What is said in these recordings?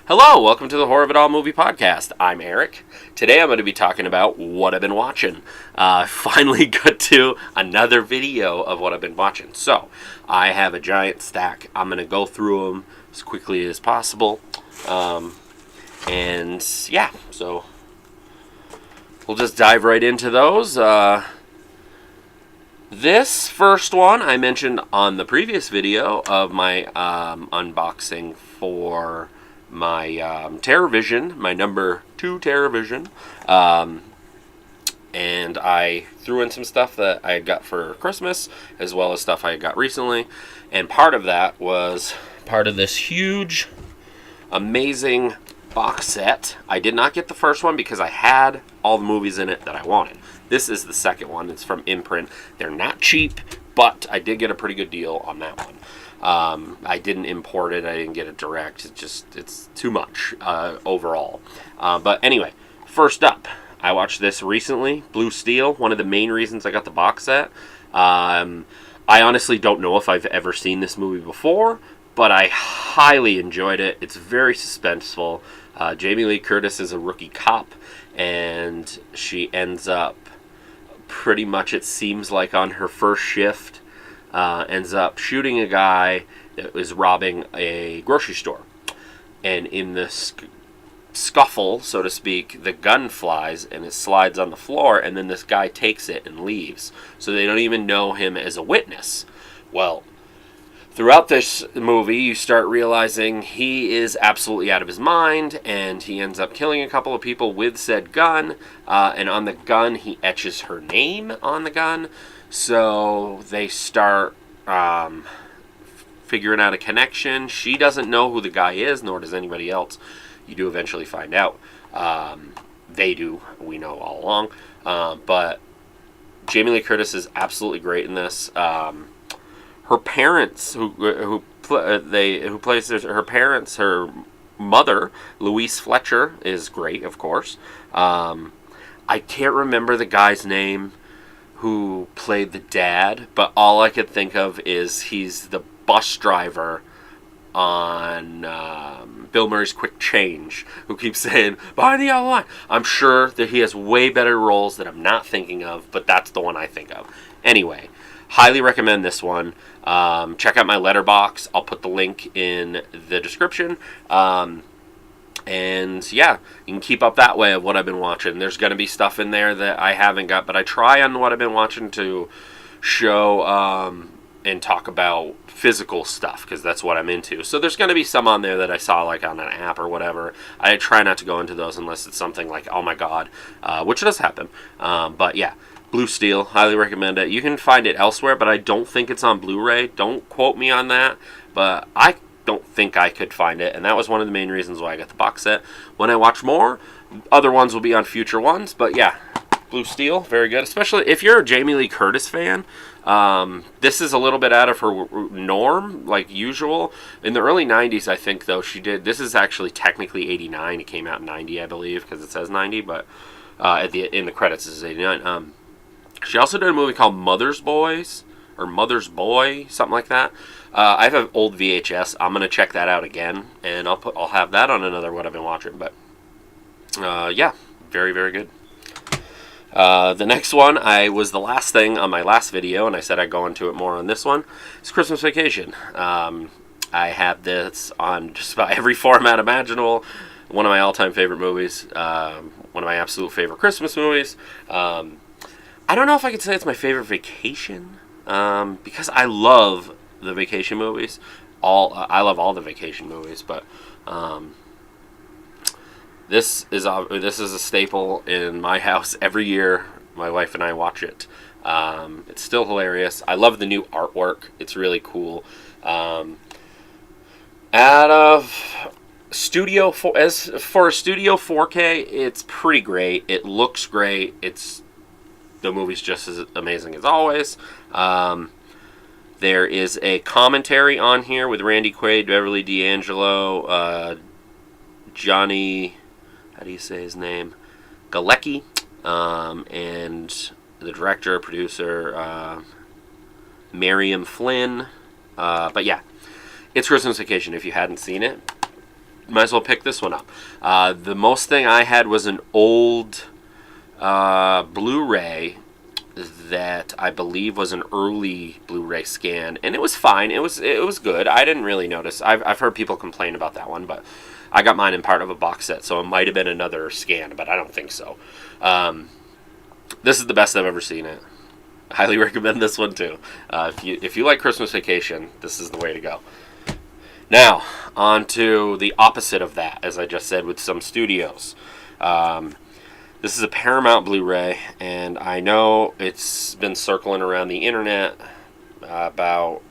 Hello, welcome to the Horror of It All Movie Podcast. I'm Eric. Today I'm going to be talking about what I've been watching. Finally got to another video of what I've been watching. So, I have a giant stack. I'm going to go through them as quickly as possible. So we'll just dive right into those. This first one I mentioned on the previous video of my unboxing for my TerraVision, my number 2 TerraVision, and I threw in some stuff that I got for Christmas, as well as stuff I got recently, and part of that was part of this huge, amazing box set. I did not get the first one because I had all the movies in it that I wanted. This is the second one. It's from Imprint. They're not cheap, but I did get a pretty good deal on that one. I didn't import it. I didn't get it direct. It's too much overall. But anyway, first up, I watched this recently, Blue Steel. One of the main reasons I got the box set. I honestly don't know if I've ever seen this movie before, but I highly enjoyed it. It's very suspenseful. Jamie Lee Curtis is a rookie cop, and she ends up pretty much, it seems like, on her first shift, ends up shooting a guy that was robbing a grocery store. And in the scuffle, so to speak, the gun flies and it slides on the floor, and then this guy takes it and leaves. So they don't even know him as a witness. Well, throughout this movie, you start realizing he is absolutely out of his mind, and he ends up killing a couple of people with said gun, and on the gun, he etches her name on the gun. So they start figuring out a connection. She doesn't know who the guy is, nor does anybody else. You do eventually find out. They do. We know all along. But Jamie Lee Curtis is absolutely great in this. Her parents, her mother, Louise Fletcher, is great, of course. I can't remember the guy's name who played the dad, but all I could think of is he's the bus driver on Bill Murray's Quick Change, who keeps saying, behind the yellow line. I'm sure that he has way better roles that I'm not thinking of, but that's the one I think of. Anyway, highly recommend this one. Check out my letterbox. I'll put the link in the description. And yeah, you can keep up that way of what I've been watching. There's going to be stuff in there that I haven't got, but I try on what I've been watching to show and talk about physical stuff, because that's what I'm into. So there's going to be some on there that I saw like on an app or whatever. I try not to go into those unless it's something like, oh my god, which does happen. But yeah, Blue Steel, highly recommend it. You can find it elsewhere, but I don't think it's on Blu-ray. Don't quote me on that, but I don't think I could find it, and that was one of the main reasons why I got the box set. When I watch more, other ones will be on future ones, but yeah, Blue Steel, very good, especially if you're a Jamie Lee Curtis fan. This is a little bit out of her norm, like usual. In the early 90s, I think, though, she did, this is actually technically 89, it came out in 90, I believe, because it says 90, but in the credits it says 89. She also did a movie called Mother's Boys, or Mother's Boy, something like that. I have an old VHS. I'm gonna check that out again, and I'll have that on another what I've been watching. But yeah, very, very good. The next one was the last thing on my last video, and I said I'd go into it more on this one. It's Christmas Vacation. I have this on just about every format imaginable. One of my all-time favorite movies. One of my absolute favorite Christmas movies. I don't know if I could say it's my favorite vacation, because I love the vacation movies. I love all the vacation movies, but this is a staple in my house every year. My wife and I watch it. It's still hilarious. I love the new artwork. It's really cool. Out of Studio as for a Studio 4K, it's pretty great. It looks great. The movie's just as amazing as always. There is a commentary on here with Randy Quaid, Beverly D'Angelo, Johnny, how do you say his name? Galecki, and the director, producer, Miriam Flynn. But yeah, it's Christmas Vacation if you hadn't seen it. might as well pick this one up. The most thing I had was an old Blu-ray that I believe was an early Blu-ray scan, and it was fine. It was good. I didn't really notice. I've heard people complain about that one, but I got mine in part of a box set, so it might have been another scan, but I don't think so. This is the best I've ever seen it. I highly recommend this one too. If you like Christmas Vacation, this is the way to go. Now, on to the opposite of that, as I just said, with some studios. This is a Paramount Blu-ray, and I know it's been circling around the internet about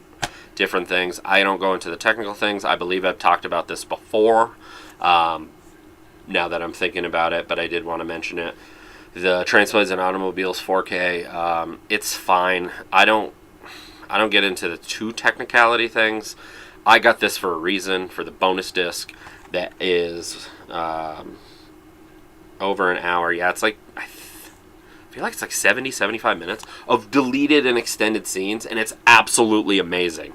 different things. I don't go into the technical things. I believe I've talked about this before, now that I'm thinking about it, but I did want to mention it. The Trains, and Automobiles 4K, it's fine. I don't get into the too technicality things. I got this for a reason, for the bonus disc that is over an hour. Yeah, it's like, I feel like it's like 70, 75 minutes of deleted and extended scenes, and it's absolutely amazing.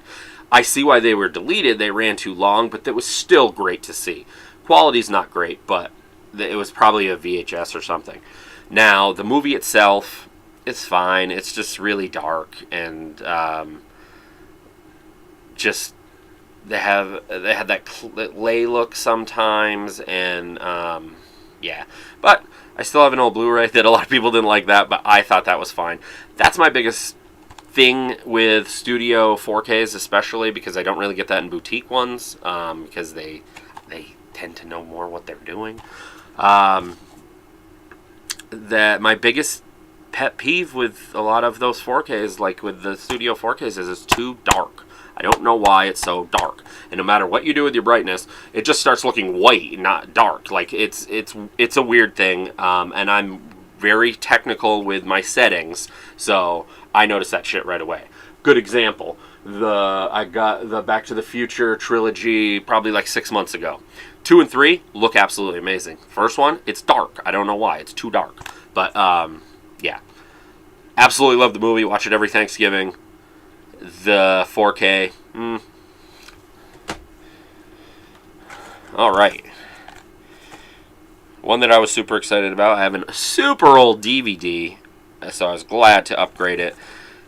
I see why they were deleted. They ran too long, but it was still great to see. Quality's not great, but it was probably a VHS or something. Now, the movie itself, it's fine. It's just really dark, and just they have that clay look sometimes, and yeah. But I still have an old Blu-ray that a lot of people didn't like that, but I thought that was fine. That's my biggest thing with studio 4Ks, especially because I don't really get that in boutique ones, because they tend to know more what they're doing. That my biggest pet peeve with a lot of those 4Ks, like with the studio 4Ks, is it's too dark. I don't know why it's so dark. And no matter what you do with your brightness, it just starts looking white, not dark. Like, it's a weird thing, and I'm very technical with my settings, so I noticed that shit right away. Good example, I got the Back to the Future trilogy probably like 6 months ago. 2 and 3 look absolutely amazing. First one, it's dark. I don't know why. It's too dark. But, yeah. Absolutely love the movie. Watch it every Thanksgiving. The 4K. Alright. One that I was super excited about. I have a super old DVD, so I was glad to upgrade it.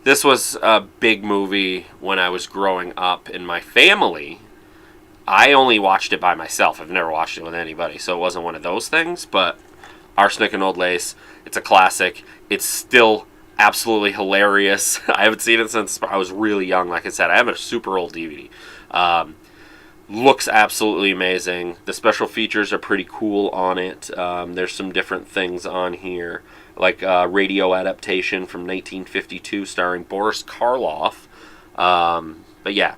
This was a big movie when I was growing up in my family. I only watched it by myself. I've never watched it with anybody, so it wasn't one of those things, but Arsenic and Old Lace, it's a classic. It's still absolutely hilarious. I haven't seen it since I was really young. Like I said, I have a super old DVD. Looks absolutely amazing. The special features are pretty cool on it. There's some different things on here, like radio adaptation from 1952 starring Boris Karloff. But yeah,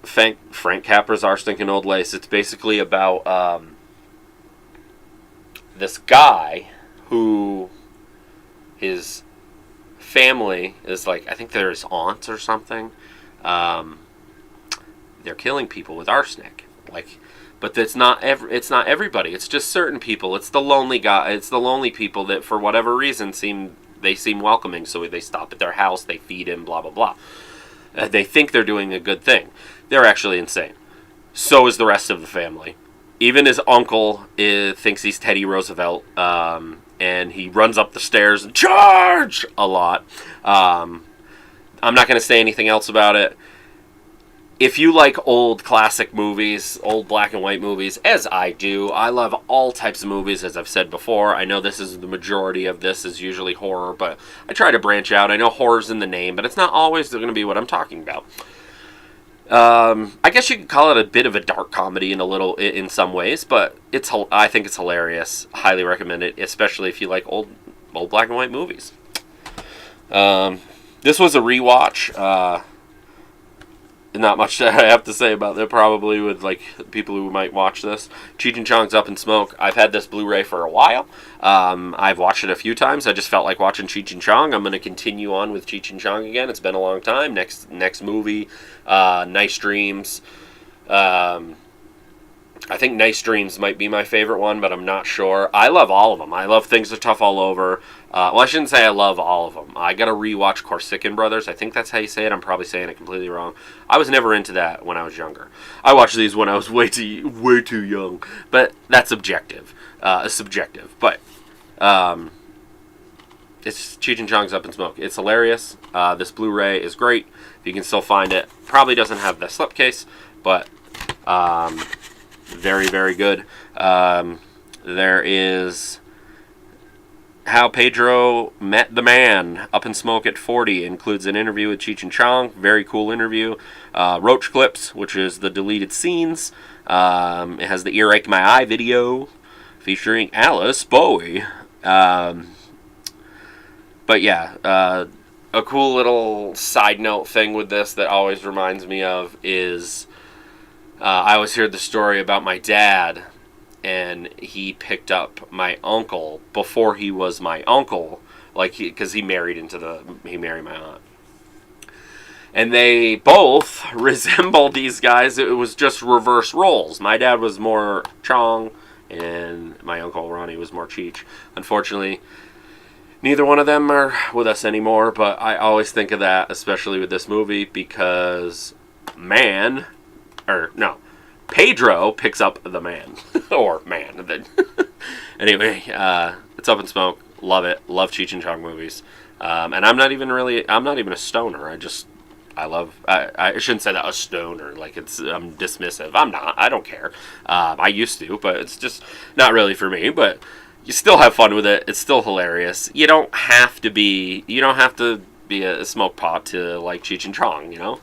Frank Capra's Arsenic and Old Lace. It's basically about this guy who his family is like, I think they're his aunts or something. They're killing people with arsenic, but it's not everybody. It's just certain people. It's the lonely guy. It's the lonely people that, for whatever reason, seem welcoming. So they stop at their house, they feed him, blah blah blah. They think they're doing a good thing. They're actually insane. So is the rest of the family. Even his uncle thinks he's Teddy Roosevelt, and he runs up the stairs and charge a lot. I'm not going to say anything else about it. If you like old classic movies, old black and white movies, as I do, I love all types of movies, as I've said before. I know this is the majority of this is usually horror, but I try to branch out. I know horror's in the name, but it's not always going to be what I'm talking about. I guess you could call it a bit of a dark comedy in some ways, but I think it's hilarious. Highly recommend it, especially if you like old black and white movies. This was a rewatch. Not much I have to say about it, probably, with like people who might watch this. Cheech and Chong's Up in Smoke. I've had this Blu-ray for a while. I've watched it a few times. I just felt like watching Cheech and Chong. I'm going to continue on with Cheech and Chong again. It's been a long time. Next movie, Nice Dreams. I think Nice Dreams might be my favorite one, but I'm not sure. I love all of them. I love Things Are Tough All Over. Well, I shouldn't say I love all of them. I got to rewatch Corsican Brothers. I think that's how you say it. I'm probably saying it completely wrong. I was never into that when I was younger. I watched these when I was way too young. But that's subjective. But it's Cheech and Chong's Up in Smoke. It's hilarious. This Blu-ray is great. If you can still find it. Probably doesn't have the slipcase, but very, very good. There is How Pedro Met the Man. Up in Smoke at 40 includes an interview with Cheech and Chong. Very cool interview. Roach Clips, which is the deleted scenes. It has the Earache My Eye video featuring Alice Bowie. But yeah, a cool little side note thing with this that always reminds me of is I always heard the story about my dad, and he picked up my uncle before he was my uncle, like because he married my aunt, and they both resembled these guys. It was just reverse roles. My dad was more Chong, and my uncle Ronnie was more Cheech. Unfortunately, neither one of them are with us anymore, but I always think of that, especially with this movie, because Pedro picks up the man. Or man. Anyway, it's Up in Smoke. Love it. Love Cheech and Chong movies. And I'm not even a stoner. I shouldn't say that, a stoner. Like, I'm dismissive. I'm not. I don't care. I used to, but it's just not really for me. But you still have fun with it. It's still hilarious. You don't have to be a smoke pot to like Cheech and Chong, you know?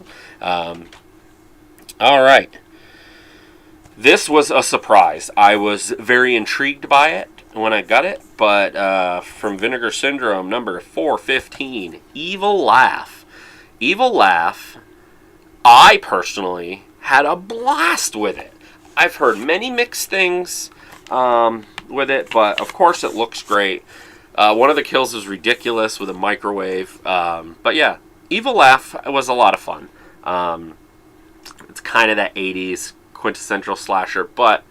All right. This was a surprise. I was very intrigued by it when I got it, but from Vinegar Syndrome, number 415, Evil Laugh. Evil Laugh, I personally had a blast with it. I've heard many mixed things with it, but of course it looks great. One of the kills is ridiculous with a microwave, but yeah, Evil Laugh was a lot of fun. It's kind of that 80s quintessential slasher, but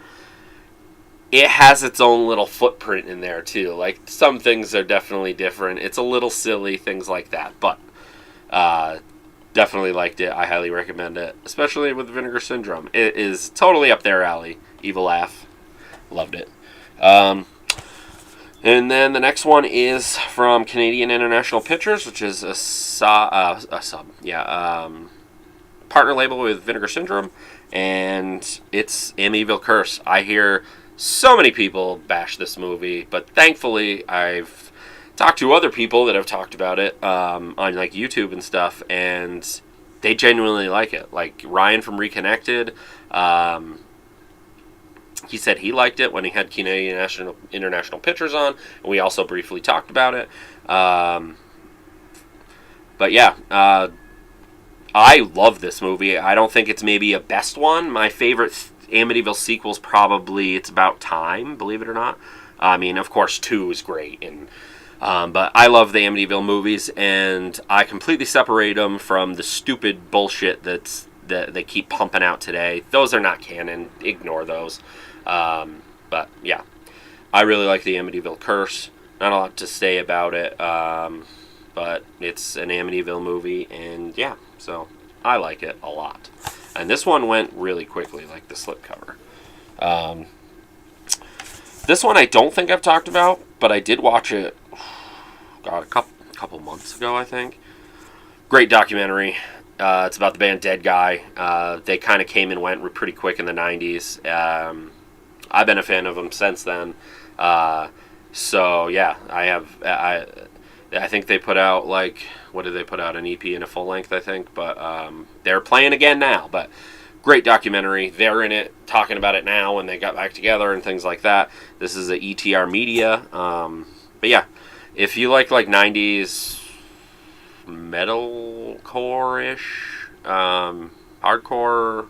it has its own little footprint in there too. Like, some things are definitely different. It's a little silly, things like that, but definitely liked it. I highly recommend it, especially with Vinegar Syndrome. It is totally up their alley. Evil Laugh. Loved it. And then the next one is from Canadian International Pictures, which is a partner label with Vinegar Syndrome, and it's Amityville Curse. I hear so many people bash this movie, but thankfully I've talked to other people that have talked about it on like YouTube and stuff, and they genuinely like it. Like Ryan from Reconnected, he said he liked it when he had Canadian International Pictures on, and we also briefly talked about it. But yeah, I love this movie. I don't think it's maybe a best one. My favorite Amityville sequel is probably It's About Time, believe it or not. I mean, of course, 2 is great, and but I love the Amityville movies, and I completely separate them from the stupid bullshit that they keep pumping out today. Those are not canon. Ignore those. But yeah, I really like the Amityville Curse. Not a lot to say about it, but it's an Amityville movie, and yeah, so I like it a lot. And this one went really quickly, like the slipcover. This one I don't think I've talked about, but I did watch it, God, a couple months ago, I think. Great documentary. It's about the band Dead Guy. They kind of came and went pretty quick in the 90s. I've been a fan of them since then. So yeah, I think they put out, like, what did they put out? An EP and a full length, I think. But they're playing again now. But great documentary. They're in it, talking about it now when they got back together and things like that. This is a ETR Media. But yeah, if you like 90s metalcore-ish, hardcore,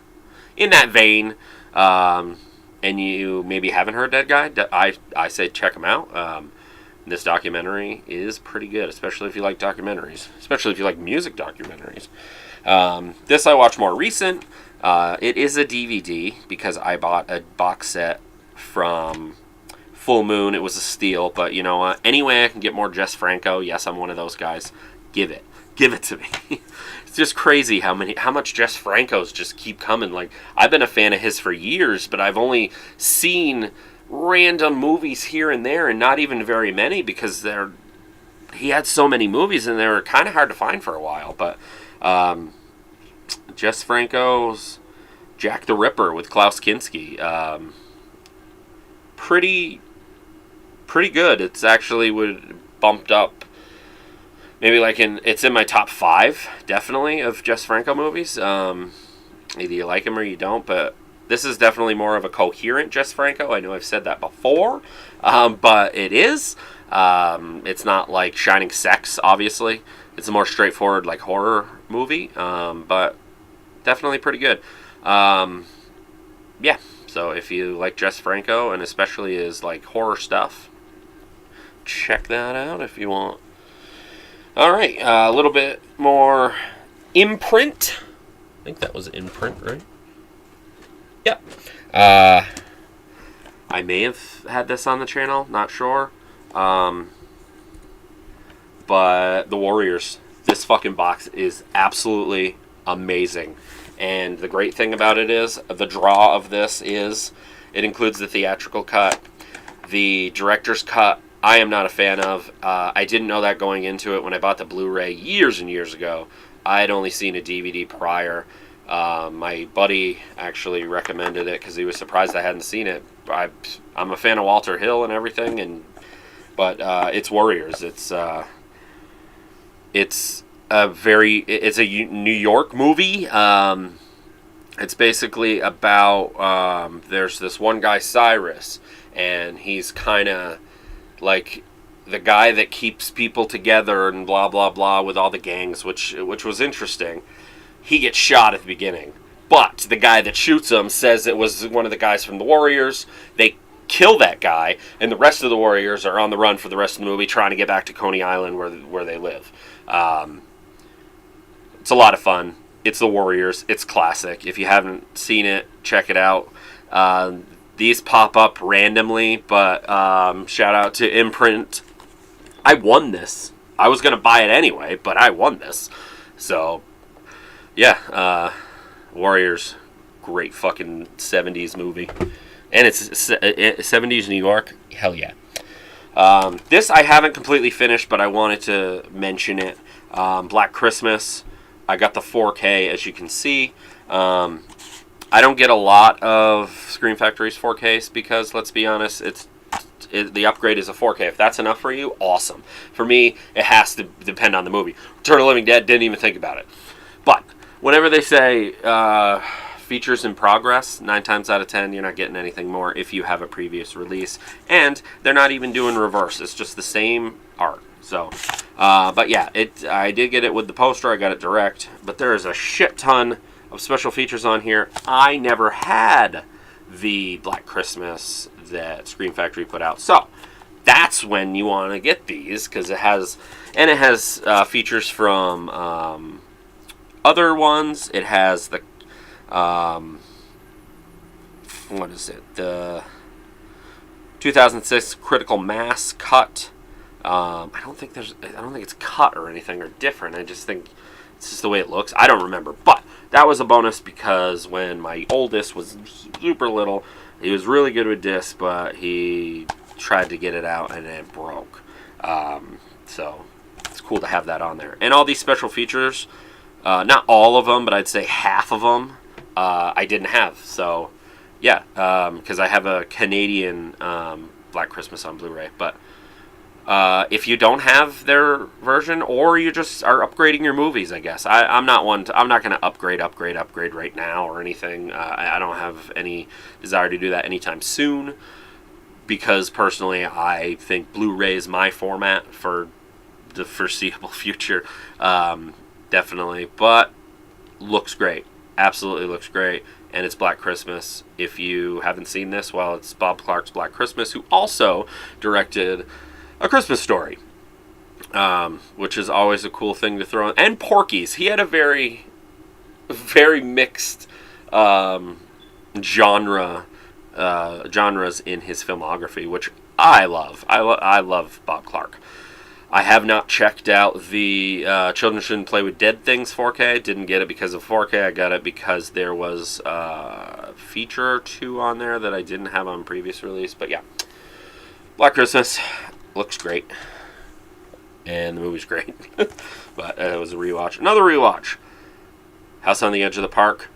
in that vein, and you maybe haven't heard Dead Guy, I say check them out. This documentary is pretty good, especially if you like documentaries, especially if you like music documentaries. This I watched more recent. It is a DVD because I bought a box set from Full Moon. It was a steal, but you know what? Any way I can get more Jess Franco, yes, I'm one of those guys. Give it to me. It's just crazy how much Jess Franco's just keep coming. Like, I've been a fan of his for years, but I've only seen random movies here and there, and not even very many, because he had so many movies and they were kind of hard to find for a while. But Jess Franco's Jack the Ripper with Klaus Kinski, pretty good. It's actually bumped up. Maybe it's in my top 5, definitely, of Jess Franco movies. Either you like him or you don't, but this is definitely more of a coherent Jess Franco. I know I've said that before, but it is. It's not like Shining Sex, obviously. It's a more straightforward, like, horror movie, but definitely pretty good. Yeah, so if you like Jess Franco, and especially his, like, horror stuff, check that out if you want. All right, a little bit more Imprint. I think that was Imprint, right? Yep. I may have had this on the channel, not sure. But The Warriors. This fucking box is absolutely amazing. And the great thing about it is, the draw of this is, it includes the theatrical cut. The director's cut, I am not a fan of. I didn't know that going into it when I bought the Blu-ray years and years ago. I had only seen a DVD prior. My buddy actually recommended it because he was surprised I hadn't seen it. I'm a fan of Walter Hill and everything, but it's Warriors. It's a New York movie. It's basically about there's this one guy, Cyrus, and he's kind of like the guy that keeps people together and blah blah blah with all the gangs, which was interesting. He gets shot at the beginning, but the guy that shoots him says it was one of the guys from the Warriors. They kill that guy, and the rest of the Warriors are on the run for the rest of the movie, trying to get back to Coney Island where they live. It's a lot of fun. It's The Warriors. It's classic. If you haven't seen it, check it out. These pop up randomly, but shout out to Imprint. I won this. I was going to buy it anyway, but I won this. So, yeah, Warriors, great fucking 70s movie. And it's 70s New York. Hell yeah. This I haven't completely finished, but I wanted to mention it. Black Christmas. I got the 4K, as you can see. I don't get a lot of Scream Factory's 4Ks because, let's be honest, the upgrade is a 4K. If that's enough for you, awesome. For me, it has to depend on the movie. Return of the Living Dead, didn't even think about it. But whenever they say features in progress, 9 times out of 10, you're not getting anything more if you have a previous release. And they're not even doing reverse. It's just the same art. So, but yeah, I did get it with the poster. I got it direct. But there is a shit ton of special features on here. I never had the Black Christmas that Scream Factory put out. So, that's when you want to get these, because it has features from other ones. It has the what is it? The 2006 Critical Mass cut. I don't think it's cut or anything or different. I just think it's just the way it looks. I don't remember, but that was a bonus because when my oldest was super little, he was really good with discs, but he tried to get it out and it broke. So it's cool to have that on there. And all these special features, not all of them, but I'd say half of them, I didn't have. So yeah, because I have a Canadian Black Christmas on Blu-ray, but if you don't have their version, or you just are upgrading your movies, I guess. I'm not going to upgrade right now or anything. I don't have any desire to do that anytime soon, because personally I think Blu-ray is my format for the foreseeable future. Definitely. But looks great. Absolutely looks great. And it's Black Christmas. If you haven't seen this, well, it's Bob Clark's Black Christmas, who also directed A Christmas Story, which is always a cool thing to throw in. And Porky's. He had a very, very mixed genres in his filmography, which I love. I love Bob Clark. I have not checked out the Children Shouldn't Play with Dead Things 4K. Didn't get it because of 4K. I got it because there was a feature or two on there that I didn't have on previous release. But yeah, Black Christmas looks great. And the movie's great. But it was a rewatch. Another rewatch. House on the Edge of the Park.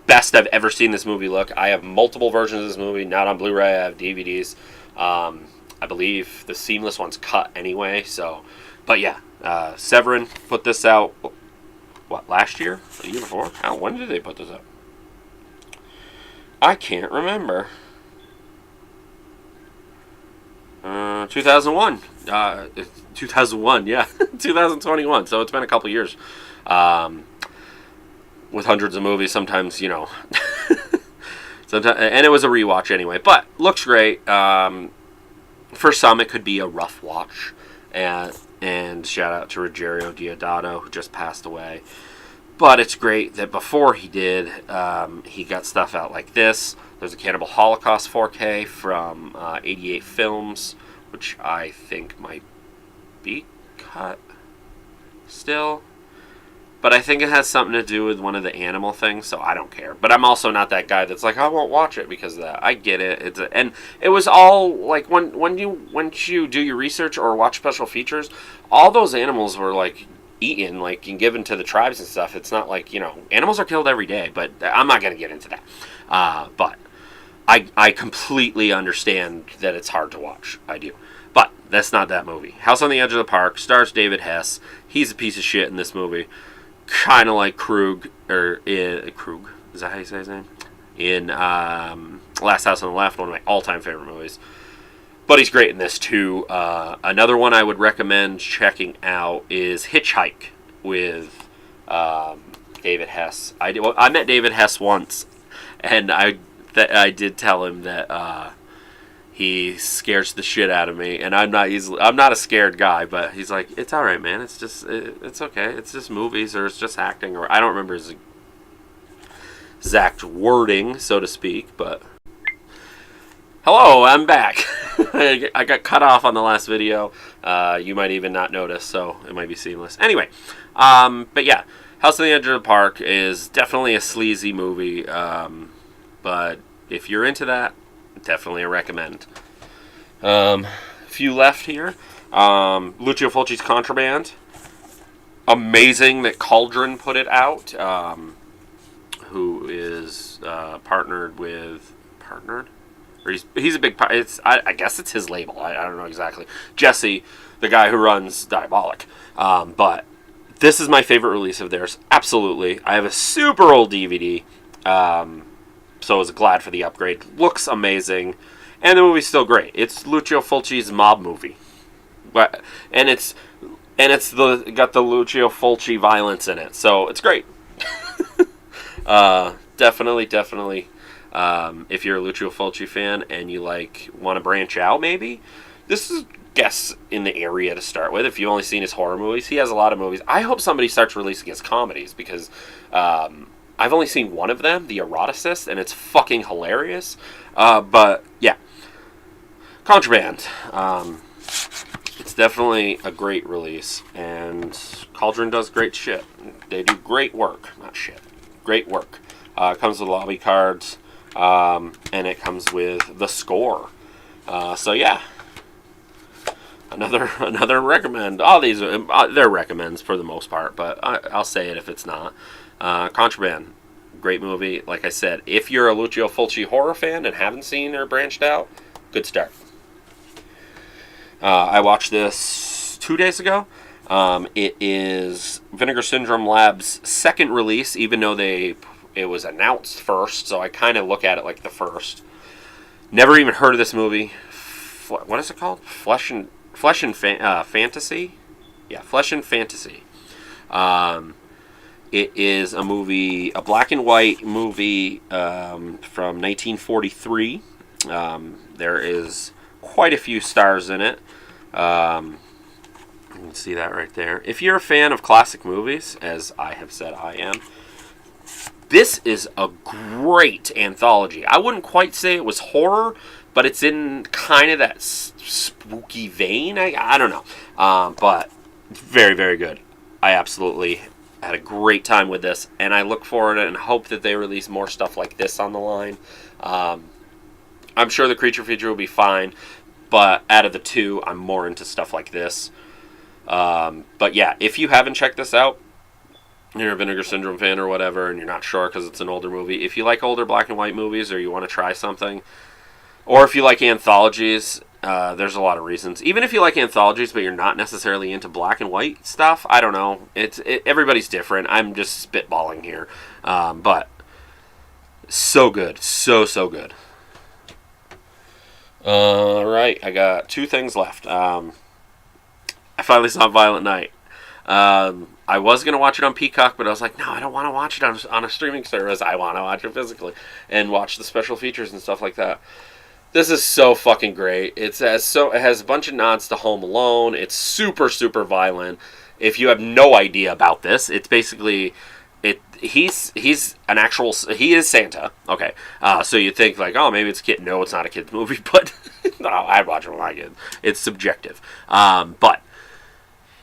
Best I've ever seen this movie look. I have multiple versions of this movie. Not on Blu-ray. I have DVDs. I believe the seamless one's cut anyway. So, but yeah. Severin put this out, what, last year? The year before? When did they put this out? I can't remember. 2001. 2001, yeah. 2021. So it's been a couple years. With hundreds of movies, sometimes, you know. Sometimes, and it was a rewatch anyway. But looks great. For some, it could be a rough watch. And shout out to Rogério Deodato, who just passed away. But it's great that before he did, he got stuff out like this. There's a Cannibal Holocaust 4K from 88 Films, which I think might be cut still. But I think it has something to do with one of the animal things, so I don't care. But I'm also not that guy that's like, I won't watch it because of that. I get it. And it was all, like, when you do your research or watch special features, all those animals were, like, eaten, like, and given to the tribes and stuff. It's not like, you know, animals are killed every day, but I'm not going to get into that. But I completely understand that it's hard to watch. I do. But that's not that movie. House on the Edge of the Park stars David Hess. He's a piece of shit in this movie. Kind of like Krug, Krug, is that how you say his name? In Last House on the Left, one of my all-time favorite movies. But he's great in this, too. Another one I would recommend checking out is Hitchhike with David Hess. I met David Hess once, and I did tell him that he scares the shit out of me, and I'm not a scared guy, but he's like, it's all right, man. It's just, it's okay. It's just movies, or it's just acting, or I don't remember his exact wording, so to speak, but hello, I'm back. I got cut off on the last video. You might even not notice, so it might be seamless. Anyway, but yeah, House on the Edge of the Park is definitely a sleazy movie, but if you're into that, definitely a recommend. A few left here. Lucio Fulci's Contraband. Amazing that Cauldron put it out. Who is partnered? Or he's a big part. I guess it's his label. I don't know exactly. Jesse, the guy who runs Diabolic. But this is my favorite release of theirs. Absolutely. I have a super old DVD. So I was glad for the upgrade. Looks amazing. And the movie's still great. It's Lucio Fulci's mob movie. And it's got the Lucio Fulci violence in it. So it's great. Definitely. If you're a Lucio Fulci fan and you want to branch out, maybe this is in the area to start with. If you've only seen his horror movies, he has a lot of movies. I hope somebody starts releasing his comedies because I've only seen one of them, The Eroticist, and it's fucking hilarious. But yeah, Contraband. It's definitely a great release, and Cauldron does great shit. They do great work, not shit. Great work. It comes with lobby cards, and it comes with the score. So yeah, another recommend. All these they're recommends for the most part, but I'll say it if it's not. Contraband, great movie. Like I said, if you're a Lucio Fulci horror fan and haven't seen or branched out, good start. I watched this 2 days ago. It is Vinegar Syndrome Lab's second release, even though it was announced first, so I kind of look at it like the first. Never even heard of this movie. What is it called? Flesh and Fantasy? Yeah, Flesh and Fantasy. It is a movie, a black and white movie from 1943. There is quite a few stars in it. You can see that right there. If you're a fan of classic movies, as I have said I am, This is a great anthology. I wouldn't quite say it was horror, but it's in kind of that spooky vein. I don't know. But very, very good. I absolutely had a great time with this, and I look forward and hope that they release more stuff like this on the line. I'm sure the creature feature will be fine, but out of the two, I'm more into stuff like this. But yeah, if you haven't checked this out, you're a Vinegar Syndrome fan or whatever, and you're not sure because it's an older movie, if you like older black and white movies or you want to try something, or if you like anthologies, there's a lot of reasons. Even if you like anthologies but you're not necessarily into black and white stuff, I don't know. Everybody's different. I'm just spitballing here. But so good. So good. Alright, I got 2 things left. I finally saw Violent Night. I was going to watch it on Peacock, but I was like, no, I don't want to watch it on a streaming service. I want to watch it physically and watch the special features and stuff like that. This is so fucking great. It has a bunch of nods to Home Alone. It's super, super violent. If you have no idea about this, it's basically... He's an actual... He is Santa. Okay. So you think, like, oh, maybe it's a kid. No, it's not a kid's movie, but... no, I'd watch it with my kid. It's subjective. But...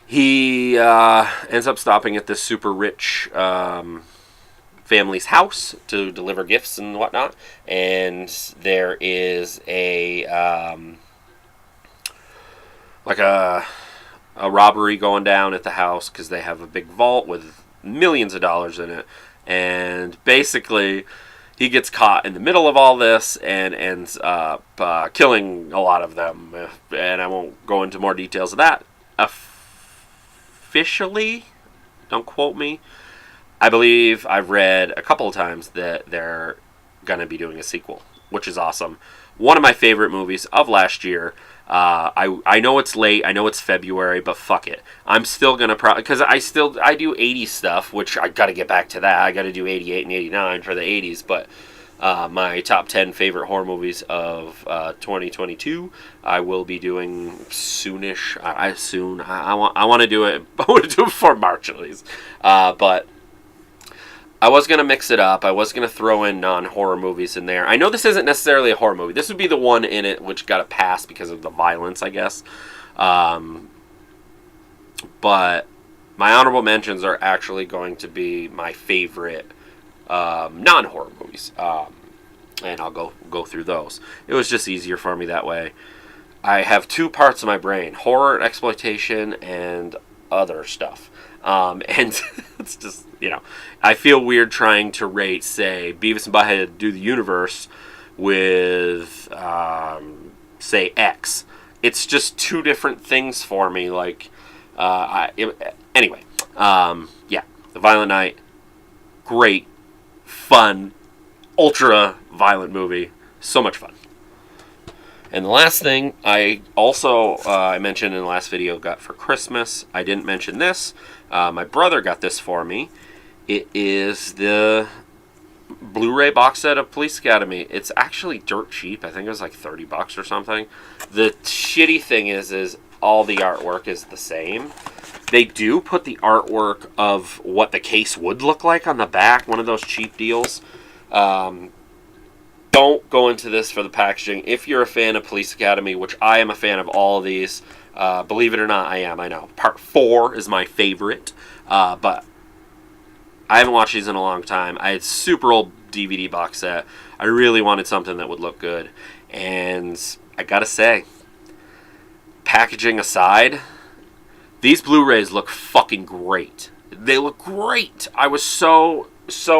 He ends up stopping at this super rich family's house to deliver gifts and whatnot. And there is a robbery going down at the house because they have a big vault with millions of dollars in it. And basically, he gets caught in the middle of all this and ends up killing a lot of them. And I won't go into more details of that. Officially, don't quote me, I believe I've read a couple of times that they're going to be doing a sequel, which is awesome. One of my favorite movies of last year. I know it's late, I know it's February, but fuck it. I'm still going to because I do 80s stuff, which I got to get back to that. I got to do 88 and 89 for the 80s, but my top 10 favorite horror movies of 2022 I will be doing soonish. I want to do it. I want to do it before March at least. But I was going to mix it up. I was going to throw in non-horror movies in there. I know this isn't necessarily a horror movie. This would be the one in it which got a pass because of the violence, I guess. But my honorable mentions are actually going to be my favorite non-horror movies. And I'll go through those. It was just easier for me that way. I have 2 parts of my brain: horror, exploitation, and other stuff. And it's just, I feel weird trying to rate, say, Beavis and Butthead Do the Universe with, say, X. It's just 2 different things for me. Like, anyway, yeah, The Violent Night, great, fun, ultra violent movie. So much fun. And the last thing I also I mentioned in the last video got for Christmas. I didn't mention this. My brother got this for me. It is the Blu-ray box set of Police Academy. It's actually dirt cheap. I think it was like $30 or something. The shitty thing is all the artwork is the same. They do put the artwork of what the case would look like on the back. One of those cheap deals. Don't go into this for the packaging. If you're a fan of Police Academy, which I am a fan of all of these, believe it or not, I am, I know. Part 4 is my favorite, but I haven't watched these in a long time. I had super old DVD box set. I really wanted something that would look good, and I gotta say, packaging aside, these Blu-rays look fucking great. They look great. I was so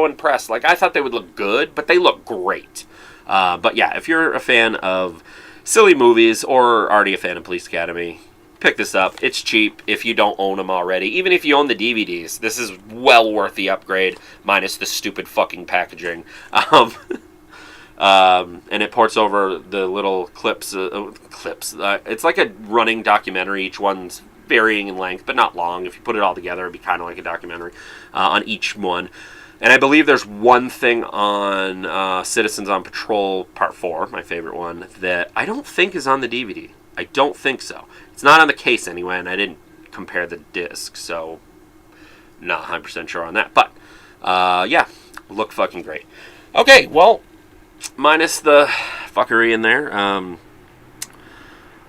impressed. Like, I thought they would look good, but they look great. But yeah, if you're a fan of silly movies or already a fan of Police Academy, pick this up. It's cheap if you don't own them already. Even if you own the DVDs, this is well worth the upgrade, minus the stupid fucking packaging. And it ports over the little clips. It's like a running documentary. Each one's varying in length, but not long. If you put it all together, it'd be kind of like a documentary on each one. And I believe there's one thing on Citizens on Patrol Part 4, my favorite one, that I don't think is on the DVD. I don't think so. It's not on the case anyway, and I didn't compare the disc, so not 100% sure on that. But, yeah, look fucking great. Okay, well, minus the fuckery in there.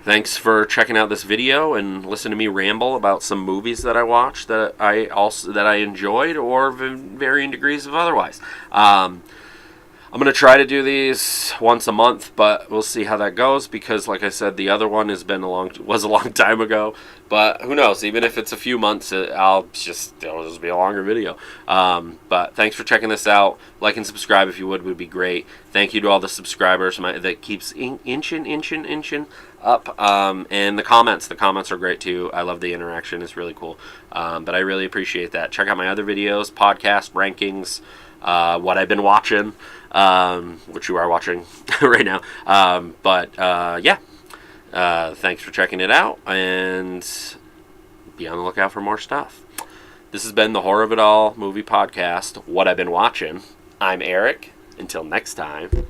Thanks for checking out this video and listening to me ramble about some movies that I watched that I enjoyed, or varying degrees of otherwise. I'm gonna try to do these once a month, but we'll see how that goes, because, like I said, the other one was a long time ago. But who knows? Even if it's a few months, it'll just be a longer video. But thanks for checking this out. Like and subscribe if you would be great. Thank you to all the subscribers that keeps inching up. And the comments are great too. I love the interaction. It's really cool. But I really appreciate that. Check out my other videos, podcast rankings, what I've been watching, which you are watching right now. Yeah. Thanks for checking it out, and be on the lookout for more stuff. This has been the Horror of It All movie podcast, What I've Been Watching. I'm Eric. Until next time.